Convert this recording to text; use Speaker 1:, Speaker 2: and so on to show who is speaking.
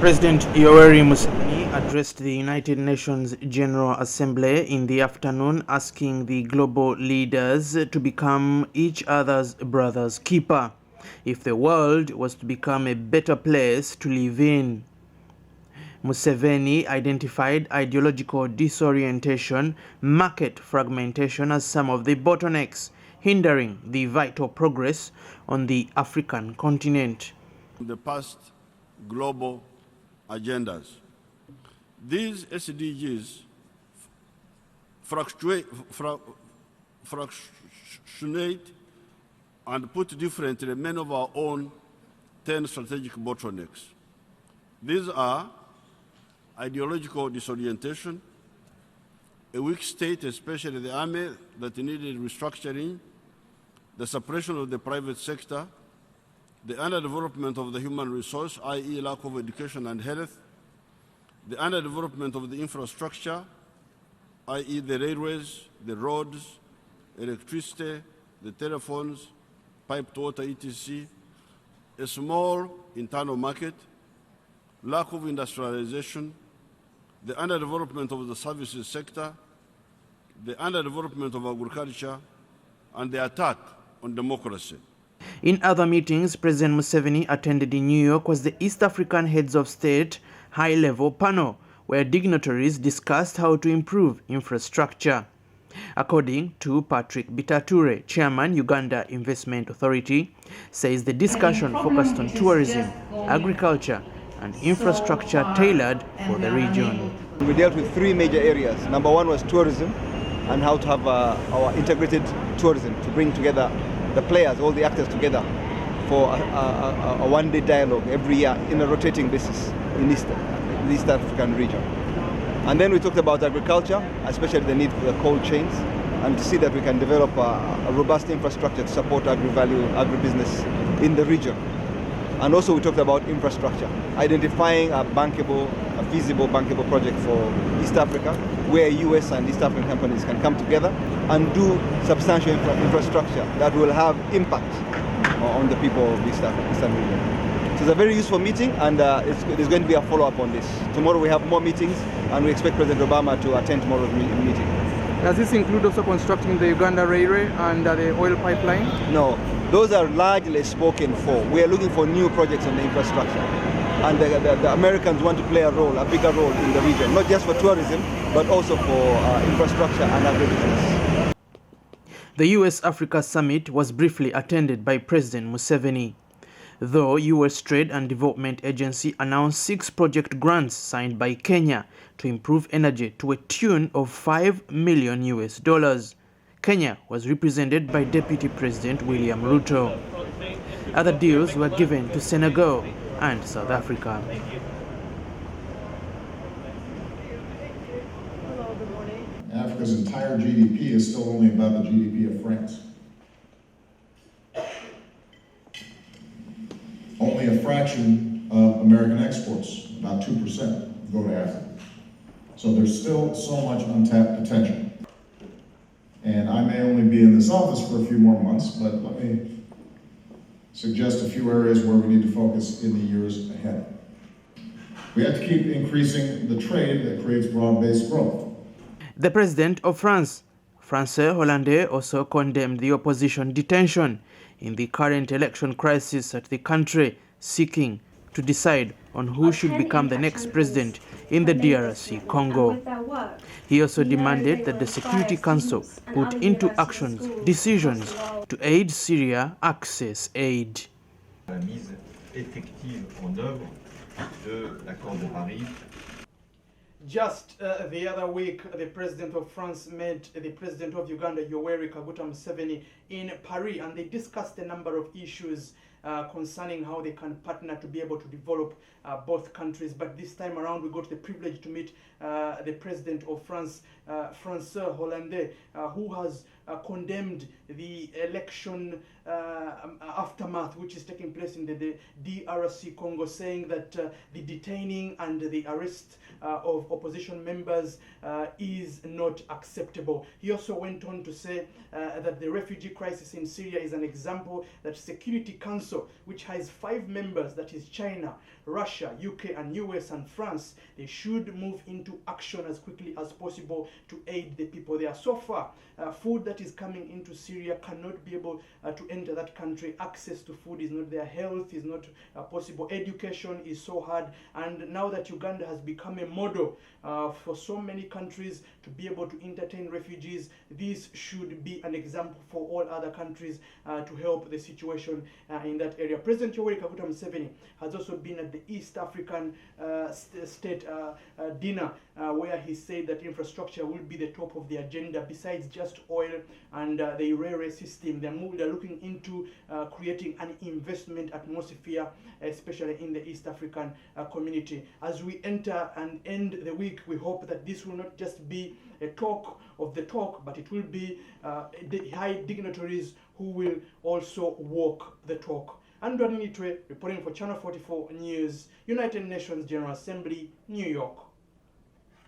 Speaker 1: President Yoweri Museveni addressed the United Nations General Assembly in the afternoon, asking the global leaders to become each other's brother's keeper if the world was to become a better place to live in. Museveni identified ideological disorientation, market fragmentation as some of the bottlenecks hindering the vital progress on the African continent.
Speaker 2: The past global agendas. These SDGs fractionate and put differently many of our own 10 strategic bottlenecks. These are ideological disorientation, a weak state, especially the army that needed restructuring, the suppression of the private sector, the underdevelopment of the human resource, i.e. lack of education and health, the underdevelopment of the infrastructure, i.e. the railways, the roads, electricity, the telephones, piped water, etc., a small internal market, lack of industrialization, the underdevelopment of the services sector, the underdevelopment of agriculture, and the attack on democracy.
Speaker 1: In other meetings President Museveni attended in New York was the East African Heads of State high-level panel, where dignitaries discussed how to improve infrastructure. According to Patrick Bitature, Chairman, Uganda Investment Authority, says the discussion focused on tourism, agriculture, and infrastructure tailored for the region.
Speaker 3: We dealt with three major areas. Number one was tourism, and how to have our integrated tourism to bring together the players, all the actors together for a one-day dialogue every year in a rotating basis in the East African region. And then we talked about agriculture, especially the need for the cold chains, and to see that we can develop a robust infrastructure to support agribusiness in the region. And also we talked about infrastructure, identifying a feasible bankable project for East Africa, where US and East African companies can come together and do substantial infrastructure that will have impact on the people of the Eastern region. So it's a very useful meeting, and there's going to be a follow-up on this. Tomorrow we have more meetings, and we expect President Obama to attend tomorrow's meeting.
Speaker 4: Does this include also constructing the Uganda railway and the oil pipeline?
Speaker 3: No, those are largely spoken for. We are looking for new projects on the infrastructure. And the Americans want to play a bigger role in the region, not just for tourism, but also for infrastructure and agribusiness.
Speaker 1: The US-Africa Summit was briefly attended by President Museveni. Though US Trade and Development Agency announced 6 project grants signed by Kenya to improve energy to a tune of $5 million. Kenya was represented by Deputy President William Ruto. Other deals were given to Senegal and South Africa.
Speaker 5: Africa's entire GDP is still only about the GDP of France. Only a fraction of American exports, about 2%, go to Africa. So there's still so much untapped potential. And I may only be in this office for a few more months, but let me suggest a few areas where we need to focus in the years ahead. We have to keep increasing the trade that creates broad-based growth.
Speaker 1: The President of France, François Hollande, also condemned the opposition detention in the current election crisis at the country, seeking to decide on who should become the next president in the DRC Congo. He also demanded that the Security Council put into action decisions to aid Syria access aid.
Speaker 6: La mise effective en œuvre de l'accord de Paris.
Speaker 4: Just the other week, the President of France met the President of Uganda, Yoweri Kaguta Museveni, in Paris, and they discussed a number of issues concerning how they can partner to be able to develop both countries. But this time around, we got the privilege to meet the President of France, François Hollande, who has condemned the election aftermath which is taking place in the DRC Congo, saying that the detaining and the arrest of opposition members is not acceptable. He also went on to say that the refugee crisis in Syria is an example that Security Council, which has 5 members, that is China, Russia, UK and US and France, they should move into action as quickly as possible to aid the people there. So far, food that is coming into Syria cannot be able to enter that country. Access to food is not there. Health is not possible. Education is so hard. And now that Uganda has become a model for so many countries to be able to entertain refugees, this should be an example for all other countries to help the situation in that area. President Yoweri Kaguta Museveni has also been at the East African state dinner where he said that infrastructure will be the top of the agenda besides just oil and the railway system. They're looking into creating an investment atmosphere, especially in the East African community. As we enter and end the week, we hope that this will not just be a talk of the talk, but it will be the high dignitaries who will also walk the talk. Andrew Nitwe reporting for Channel 44 News, United Nations General Assembly, New York.